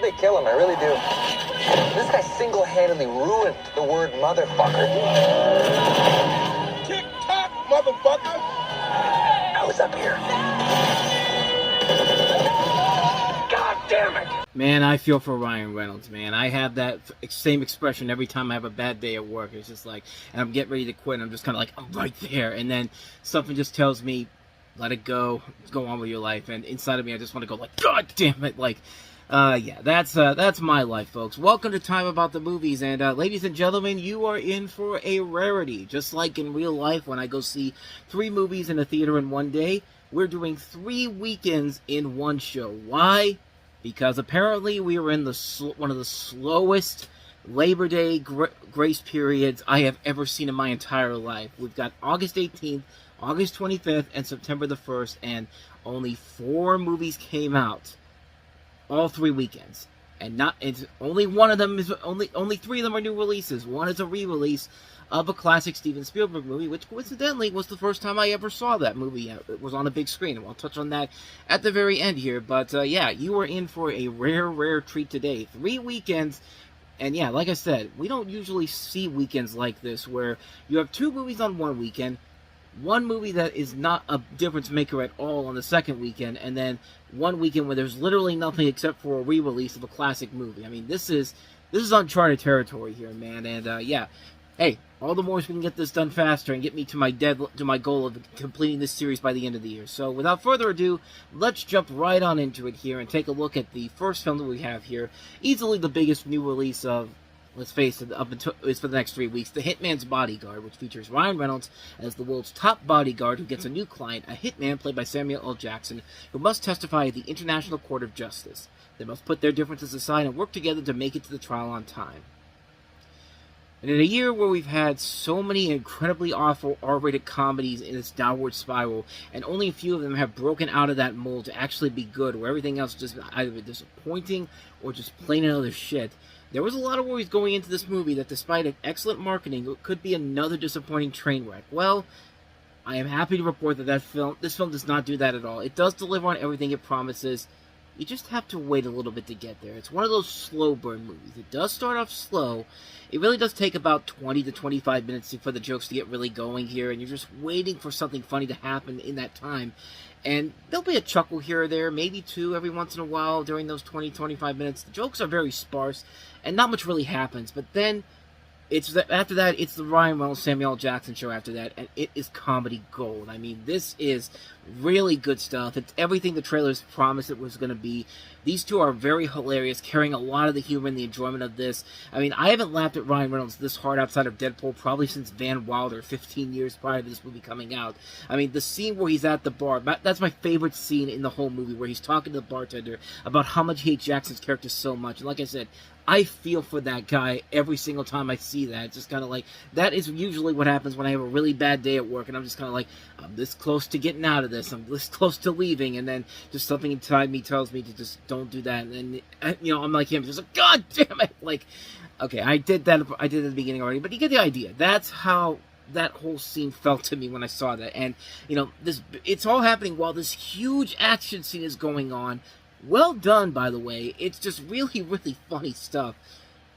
they kill him, I really do. This guy single-handedly ruined the word motherfucker. Tick-tock, motherfucker! I was up here. God damn it! Man, I feel for Ryan Reynolds, man. I have that same expression every time I have a bad day at work. It's just like, and I'm getting ready to quit, and I'm just kind of like, I'm right there. And then something just tells me, let it go on with your life. And inside of me, I just want to go like, God damn it! Like, yeah, that's my life, folks. Welcome to Time About the Movies, and ladies and gentlemen, you are in for a rarity. Just like in real life, when I go see 3 movies in a theater in one day, we're doing 3 weekends in one show. Why? Because apparently we are in one of the slowest Labor Day grace periods I have ever seen in my entire life. We've got August 18th, August 25th, and September the 1st, and only 4 movies came out. All 3 weekends. And only one of them is only 3 of them are new releases. One is a re-release of a classic Steven Spielberg movie, which coincidentally was the first time I ever saw that movie. It was on a big screen, and I'll touch on that at the very end here. But yeah, you are in for a rare treat today. 3 weekends, and yeah, like I said, we don't usually see weekends like this where you have 2 movies on one weekend, 1 movie that is not a difference maker at all on the second weekend, and then 1 weekend where there's literally nothing except for a re-release of a classic movie. I mean, this is uncharted territory here, man. And yeah, hey, all the more so we can get this done faster and get me to my goal of completing this series by the end of the year. So without further ado, let's jump right on into it here and take a look at the first film that we have here. Easily the biggest new release of, let's face it, it's for the next 3 weeks, The Hitman's Bodyguard, which features Ryan Reynolds as the world's top bodyguard who gets a new client, a hitman played by Samuel L. Jackson, who must testify at the International Court of Justice. They must put their differences aside and work together to make it to the trial on time. And in a year where we've had so many incredibly awful R-rated comedies in its downward spiral, and only a few of them have broken out of that mold to actually be good, where everything else just either disappointing or just plain another shit, there was a lot of worries going into this movie that despite excellent marketing, it could be another disappointing train wreck. Well, I am happy to report that this film does not do that at all. It does deliver on everything it promises. You just have to wait a little bit to get there. It's one of those slow burn movies. It does start off slow. It really does take about 20 to 25 minutes for the jokes to get really going here, and you're just waiting for something funny to happen in that time. And there'll be a chuckle here or there, maybe 2 every once in a while during those 20-25 minutes. The jokes are very sparse, and not much really happens. But then, after that, it's the Ryan Reynolds, Samuel L. Jackson show after that, and it is comedy gold. I mean, this is really good stuff. It's everything the trailers promised it was going to be. These 2 are very hilarious, carrying a lot of the humor and the enjoyment of this. I mean, I haven't laughed at Ryan Reynolds this hard outside of Deadpool probably since Van Wilder, 15 years prior to this movie coming out. I mean, the scene where he's at the bar, that's my favorite scene in the whole movie, where he's talking to the bartender about how much he hates Jackson's character so much. And like I said, I feel for that guy every single time I see that. It's just kind of like, that is usually what happens when I have a really bad day at work, and I'm just kind of like, I'm this close to getting out of this, I'm this close to leaving, and then just something inside me tells me to just don't do that, and then, you know, I'm like him, just like, God damn it, like, okay, I did that at the beginning already, but you get the idea. That's how that whole scene felt to me when I saw that, and, you know, it's all happening while this huge action scene is going on. Well done, by the way. It's just really, really funny stuff.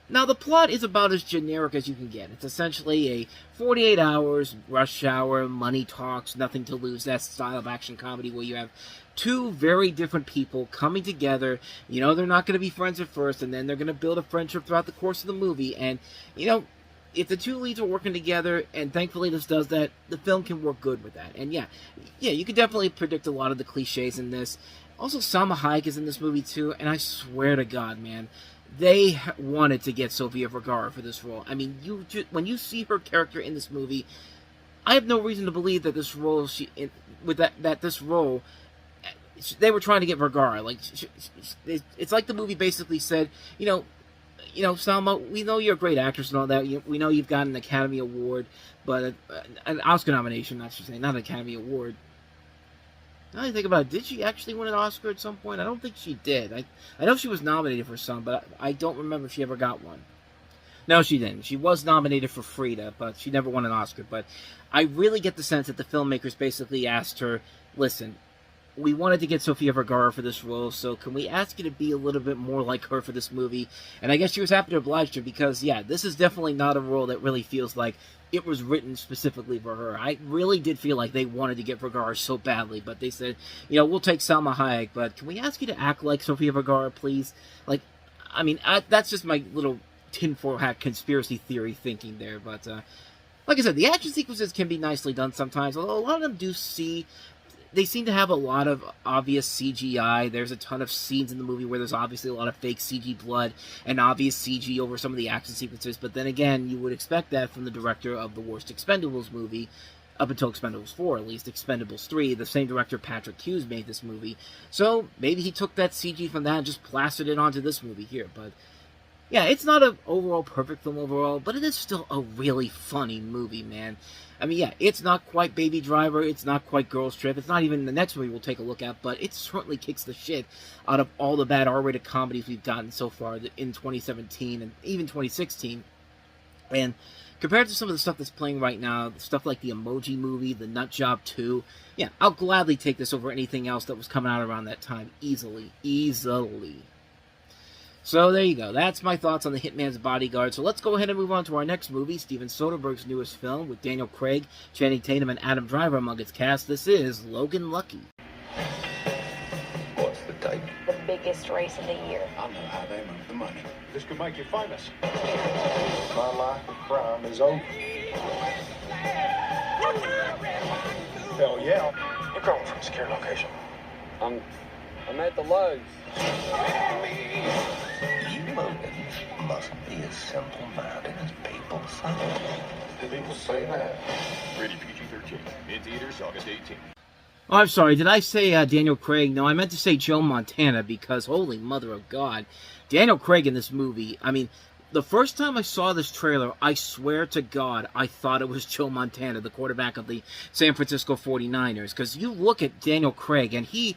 Now, the plot is about as generic as you can get. It's essentially a 48 hours, rush hour, money talks, nothing to lose, that style of action comedy where you have 2 very different people coming together. You know, they're not going to be friends at first, and then they're going to build a friendship throughout the course of the movie. And, you know, if the 2 leads are working together, and thankfully this does that, the film can work good with that. And yeah, you can definitely predict a lot of the cliches in this. Also, Salma Hayek is in this movie too, and I swear to God, man, they wanted to get Sofia Vergara for this role. I mean, when you see her character in this movie, I have no reason to believe that this role, they were trying to get Vergara. Like, it's like the movie basically said, you know, Salma, we know you're a great actress and all that. We know you've got an Academy Award, but an Oscar nomination, I should say, not an Academy Award. Now I think about it, did she actually win an Oscar at some point? I don't think she did. I know she was nominated for some, but I don't remember if she ever got one. No, she didn't. She was nominated for Frida, but she never won an Oscar. But I really get the sense that the filmmakers basically asked her, listen, we wanted to get Sofia Vergara for this role, so can we ask you to be a little bit more like her for this movie? And I guess she was happy to oblige her because, yeah, this is definitely not a role that really feels like it was written specifically for her. I really did feel like they wanted to get Vergara so badly, but they said, we'll take Salma Hayek, but can we ask you to act like Sofia Vergara, please? Like, I mean, that's just my little tinfoil hat conspiracy theory thinking there, but, like I said, the action sequences can be nicely done sometimes, although a lot of them they seem to have a lot of obvious CGI. There's a ton of scenes in the movie where there's obviously a lot of fake CG blood and obvious CG over some of the action sequences. But then again, you would expect that from the director of the worst Expendables movie, up until Expendables 4, at least. Expendables 3, the same director, Patrick Hughes, made this movie. So maybe he took that CG from that and just plastered it onto this movie here. But yeah, it's not an overall perfect film overall, but it is still a really funny movie, man. I mean, yeah, it's not quite Baby Driver, it's not quite Girls Trip, it's not even the next movie we'll take a look at, but it certainly kicks the shit out of all the bad R-rated comedies we've gotten so far in 2017 and even 2016. And compared to some of the stuff that's playing right now, stuff like the Emoji Movie, the Nut Job 2, yeah, I'll gladly take this over anything else that was coming out around that time, easily. So there you go. That's my thoughts on the Hitman's Bodyguard. So let's go ahead and move on to our next movie, Steven Soderbergh's newest film with Daniel Craig, Channing Tatum, and Adam Driver among its cast. This is Logan Lucky. What's the date? The biggest race of the year. I know how they move the money. This could make you famous. My life of crime is over. Hell yeah. You're going from a secure location. I'm at the Lowe's. You, Logan, mustn't be as simple-minded as people say. People say that. Rated PG-13. In theaters August 18th. Oh, I'm sorry. Did I say Daniel Craig? No, I meant to say Joe Montana because, holy mother of God, Daniel Craig in this movie, I mean, the first time I saw this trailer, I swear to God, I thought it was Joe Montana, the quarterback of the San Francisco 49ers. Because you look at Daniel Craig, and he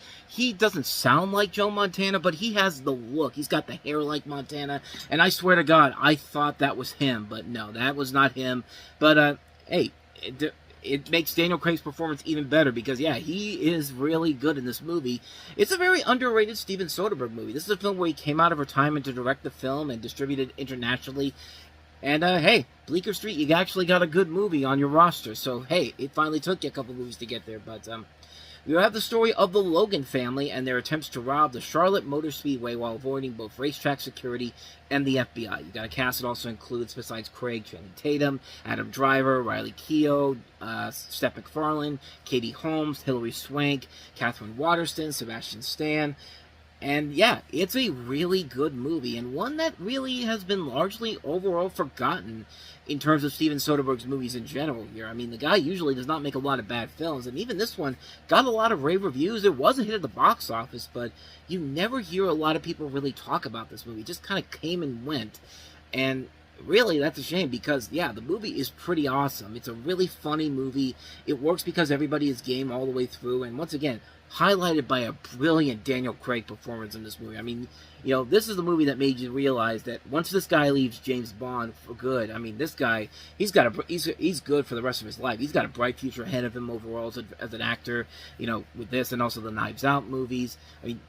doesn't sound like Joe Montana, but he has the look. He's got the hair like Montana. And I swear to God, I thought that was him. But no, that was not him. But, hey, it makes Daniel Craig's performance even better because, yeah, he is really good in this movie. It's a very underrated Steven Soderbergh movie. This is a film where he came out of retirement to direct the film and distribute it internationally. And, hey, Bleecker Street, you actually got a good movie on your roster. So, hey, it finally took you a couple movies to get there. But, we have the story of the Logan family and their attempts to rob the Charlotte Motor Speedway while avoiding both racetrack security and the FBI. You got a cast that also includes, besides Craig, Channing Tatum, Adam Driver, Riley Keough, Seth MacFarlane, Katie Holmes, Hilary Swank, Catherine Waterston, Sebastian Stan. And yeah, it's a really good movie, and one that really has been largely overall forgotten in terms of Steven Soderbergh's movies in general here. I mean, the guy usually does not make a lot of bad films, and even this one got a lot of rave reviews. It was a hit at the box office, but you never hear a lot of people really talk about this movie. It just kind of came and went, and really, that's a shame because, yeah, the movie is pretty awesome. It's a really funny movie. It works because everybody is game all the way through, and once again, highlighted by a brilliant Daniel Craig performance in this movie. I mean, this is the movie that made you realize that once this guy leaves James Bond for good, I mean, this guy, he's good for the rest of his life. He's got a bright future ahead of him overall as an actor, with this and also the Knives Out movies. I mean,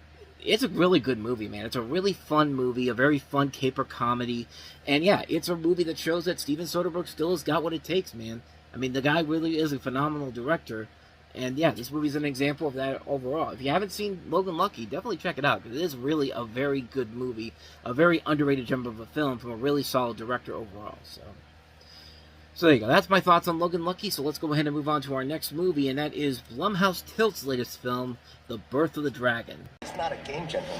it's a really good movie, man. It's a really fun movie, a very fun caper comedy. And yeah, it's a movie that shows that Steven Soderbergh still has got what it takes, man. I mean, the guy really is a phenomenal director. And yeah, this movie's an example of that overall. If you haven't seen Logan Lucky, definitely check it out, because it is really a very good movie, a very underrated gem of a film from a really solid director overall. So there you go. That's my thoughts on Logan Lucky, so let's go ahead and move on to our next movie, and that is Blumhouse Tilt's latest film, The Birth of the Dragon. It's not a game, gentlemen.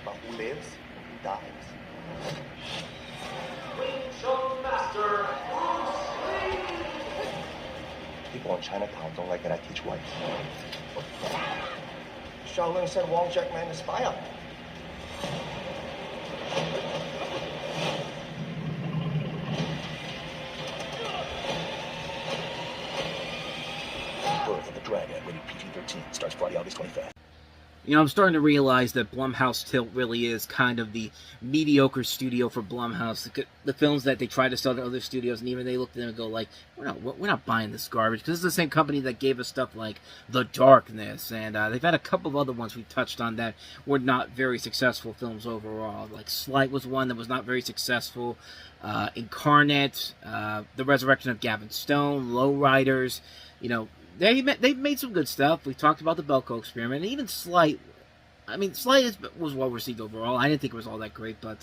But who lives, dies. People in Chinatown don't like it. I teach whites. Shaolin said Wong Jack Man to spy on him. Birth of the Dragon, rated PG-13, starts Friday, August 25th. You know, I'm starting to realize that Blumhouse Tilt really is kind of the mediocre studio for Blumhouse. The films that they try to sell to other studios, and even they look at them and go like, we're not buying this garbage, because it's the same company that gave us stuff like The Darkness, and they've had a couple of other ones we touched on that were not very successful films overall. Like Slight was one that was not very successful. Incarnate, The Resurrection of Gavin Stone, Lowriders, you know. They've made some good stuff. We talked about the Belko Experiment, and even Slight. I mean, Slight was well received overall. I didn't think it was all that great, but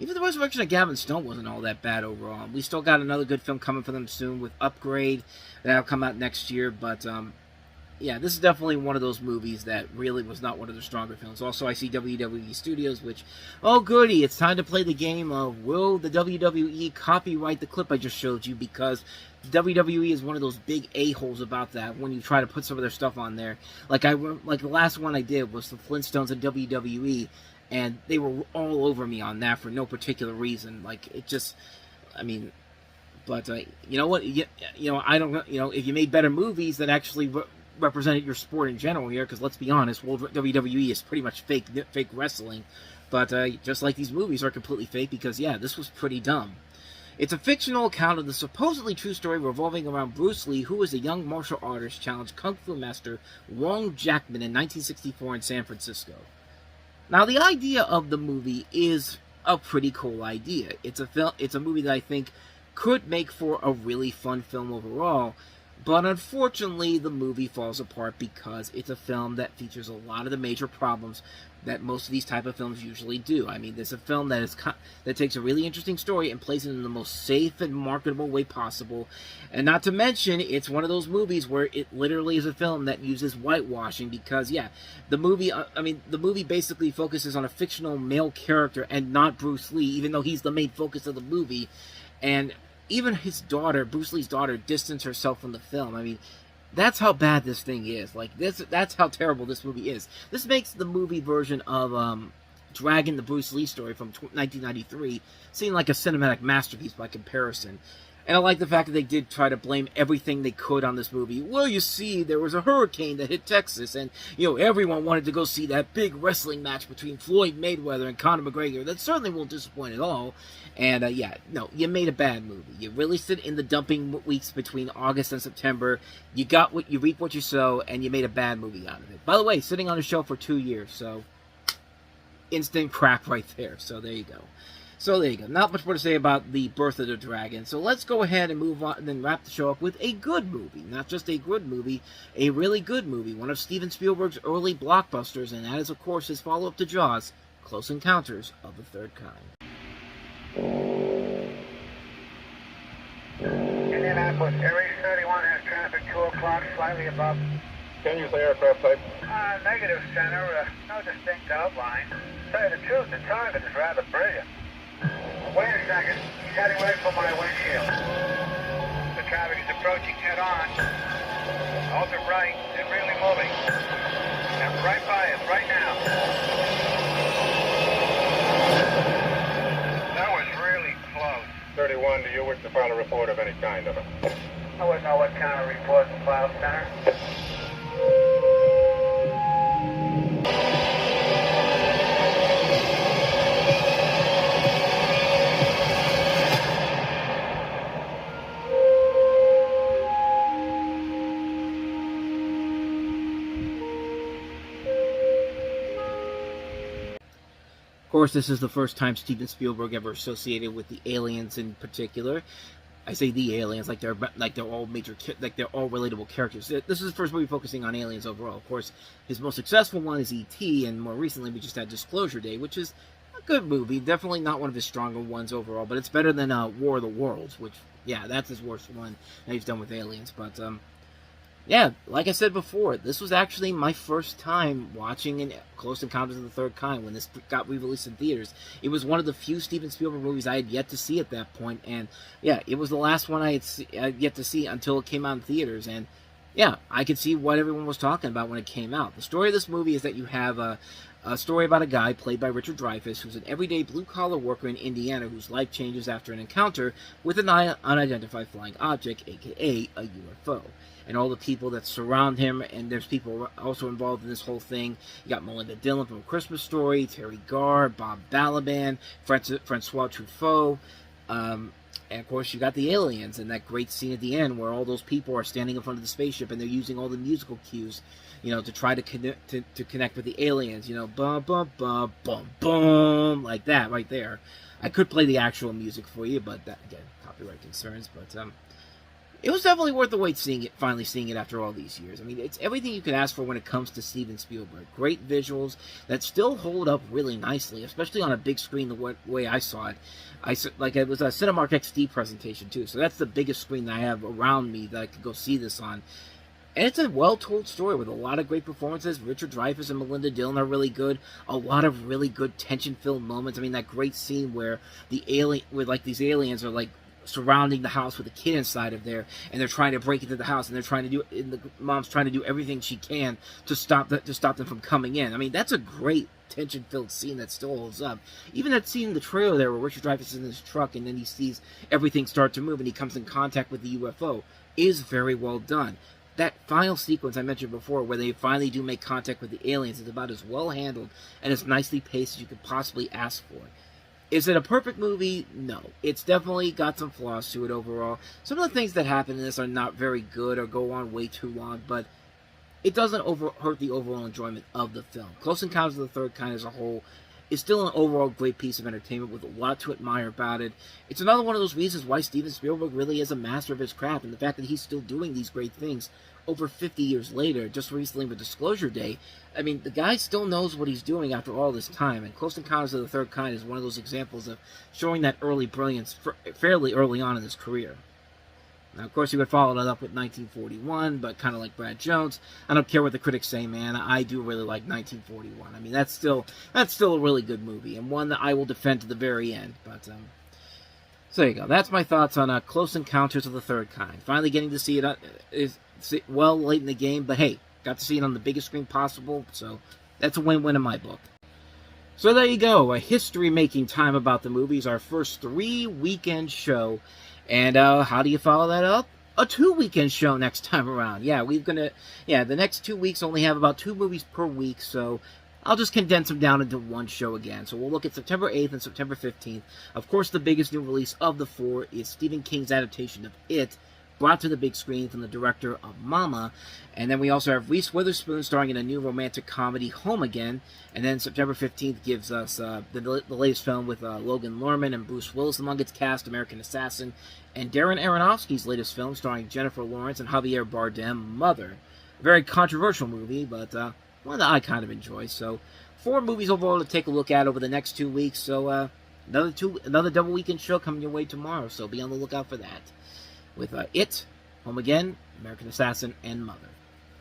even the Resurrection of Gavin Stone wasn't all that bad overall. We still got another good film coming for them soon with Upgrade that'll come out next year. But yeah, this is definitely one of those movies that really was not one of their stronger films. Also, I see WWE Studios, which, oh goody, it's time to play the game of, will the WWE copyright the clip I just showed you? Because WWE is one of those big a-holes about that when you try to put some of their stuff on there. Like the last one I did was the Flintstones and WWE, and they were all over me on that for no particular reason. Like, it just, I mean, but you know what? You know, I don't, you know, if you made better movies that actually represented your sport in general here, because let's be honest, WWE is pretty much fake wrestling. But just like these movies are completely fake, because yeah, this was pretty dumb. It's a fictional account of the supposedly true story revolving around Bruce Lee, who was a young martial artist challenged Kung Fu master Wong Jackman in 1964 in San Francisco. Now, the idea of the movie is a pretty cool idea. It's a movie that I think could make for a really fun film overall, but unfortunately, the movie falls apart because it's a film that features a lot of the major problems that most of these type of films usually do. I mean, there's a film that takes a really interesting story and plays it in the most safe and marketable way possible. And not to mention, it's one of those movies where it literally is a film that uses whitewashing, because, yeah, the movie basically focuses on a fictional male character and not Bruce Lee, even though he's the main focus of the movie. And even his daughter, Bruce Lee's daughter, distanced herself from the film. I mean, that's how bad this thing is. Like, that's how terrible this movie is. This makes the movie version of Dragon, the Bruce Lee story from 1993, seem like a cinematic masterpiece by comparison. And I like the fact that they did try to blame everything they could on this movie. Well, you see, there was a hurricane that hit Texas, and, you know, everyone wanted to go see that big wrestling match between Floyd Mayweather and Conor McGregor. That certainly won't disappoint at all. And, yeah, no, you made a bad movie. You released it in the dumping weeks between August and September. You reap what you sow, and you made a bad movie out of it. By the way, sitting on the show for 2 years, so instant crap right there. So there you go. Not much more to say about The Birth of the Dragon. So let's go ahead and move on and then wrap the show up with a good movie. Not just a good movie, a really good movie. One of Steven Spielberg's early blockbusters, and that is, of course, his follow-up to Jaws, Close Encounters of the Third Kind. Indianapolis, Air 31 has traffic 2 o'clock, slightly above. Can you say aircraft type? Negative, Center. No distinct outline. To tell you the truth, the target is rather brilliant. Wait a second. He's heading right for my windshield. The traffic is approaching head on. Alter right and really moving. And right by us, right now. That was really close. 31, do you wish to file a report of any kind of it? I wouldn't know what kind of report to file, Center. Of course, this is the first time Steven Spielberg ever associated with the aliens in particular. I say the aliens like they're all all relatable characters. This is the first movie focusing on aliens overall. Of course, his most successful one is E.T., and more recently we just had Disclosure Day, which is a good movie. Definitely not one of his stronger ones overall, but it's better than War of the Worlds, which, yeah, that's his worst one that he's done with aliens. But yeah, like I said before, this was actually my first time watching Close Encounters of the Third Kind when this got re-released in theaters. It was one of the few Steven Spielberg movies I had yet to see at that point, and yeah, it was the last one I had yet to see until it came out in theaters, and yeah, I could see what everyone was talking about when it came out. The story of this movie is that you have A story about a guy played by Richard Dreyfuss who's an everyday blue-collar worker in Indiana whose life changes after an encounter with an unidentified flying object, aka a UFO. And all the people that surround him, and there's people also involved in this whole thing. You got Melinda Dillon from A Christmas Story, Terry Garr, Bob Balaban, Francois Truffaut, and of course you got the aliens and that great scene at the end where all those people are standing in front of the spaceship and they're using all the musical cues, to try to connect with the aliens, bum bum bum bum bum, like that right there. I could play the actual music for you, but that, again, copyright concerns, but it was definitely worth the wait finally seeing it after all these years. I mean, it's everything you could ask for when it comes to Steven Spielberg. Great visuals that still hold up really nicely, especially on a big screen the way I saw it. It was a Cinemark XD presentation too, so that's the biggest screen that I have around me that I could go see this on. And it's a well-told story with a lot of great performances. Richard Dreyfuss and Melinda Dillon are really good. A lot of really good tension-filled moments. I mean, that great scene where these aliens are surrounding the house with a kid inside of there, and they're trying to break into the house, and the mom's trying to do everything she can to stop them from coming in. I mean, that's a great tension-filled scene that still holds up. Even that scene in the trailer there where Richard Dreyfuss is in his truck and then he sees everything start to move and he comes in contact with the UFO is very well done. That final sequence I mentioned before where they finally do make contact with the aliens is about as well handled and as nicely paced as you could possibly ask for. Is it a perfect movie? No. It's definitely got some flaws to it overall. Some of the things that happen in this are not very good or go on way too long, but it doesn't hurt the overall enjoyment of the film. Close Encounters of the Third Kind as a whole is still an overall great piece of entertainment with a lot to admire about it. It's another one of those reasons why Steven Spielberg really is a master of his craft, and the fact that he's still doing these great things over 50 years later, just recently with Disclosure Day. I mean, the guy still knows what he's doing after all this time, and Close Encounters of the Third Kind is one of those examples of showing that early brilliance fairly early on in his career. Now, of course, he would follow that up with 1941, but kind of like Brad Jones, I don't care what the critics say, man. I do really like 1941. I mean, that's still a really good movie, and one that I will defend to the very end. But so there you go. That's my thoughts on Close Encounters of the Third Kind. Finally getting to see it well late in the game, but hey, got to see it on the biggest screen possible, so that's a win-win in my book. So there you go, a history-making time about the movies, our first 3-weekend show. And how do you follow that up? A 2-weekend show next time around. The next 2 weeks only have about 2 movies per week, so I'll just condense them down into one show again. So we'll look at September 8th and September 15th. Of course, the biggest new release of the 4 is Stephen King's adaptation of It, brought to the big screen from the director of Mama. And then we also have Reese Witherspoon starring in a new romantic comedy, Home Again. And then September 15th gives us the latest film with Logan Lerman and Bruce Willis among its cast, American Assassin. And Darren Aronofsky's latest film starring Jennifer Lawrence and Javier Bardem, Mother. A very controversial movie, but one that I kind of enjoy. So 4 movies overall to take a look at over the next 2 weeks. So another double weekend show coming your way tomorrow, so be on the lookout for that. With It, Home Again, American Assassin, and Mother.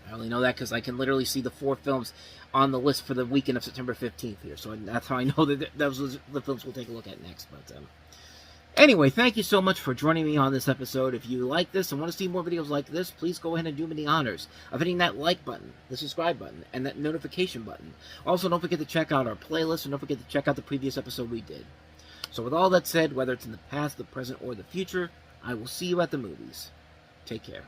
I only know that because I can literally see the 4 films on the list for the weekend of September 15th here. So that's how I know that those are the films we'll take a look at next. But anyway, thank you so much for joining me on this episode. If you like this and want to see more videos like this, please go ahead and do me the honors of hitting that like button, the subscribe button, and that notification button. Also, don't forget to check out our playlist, and don't forget to check out the previous episode we did. So with all that said, whether it's in the past, the present, or the future, I will see you at the movies. Take care.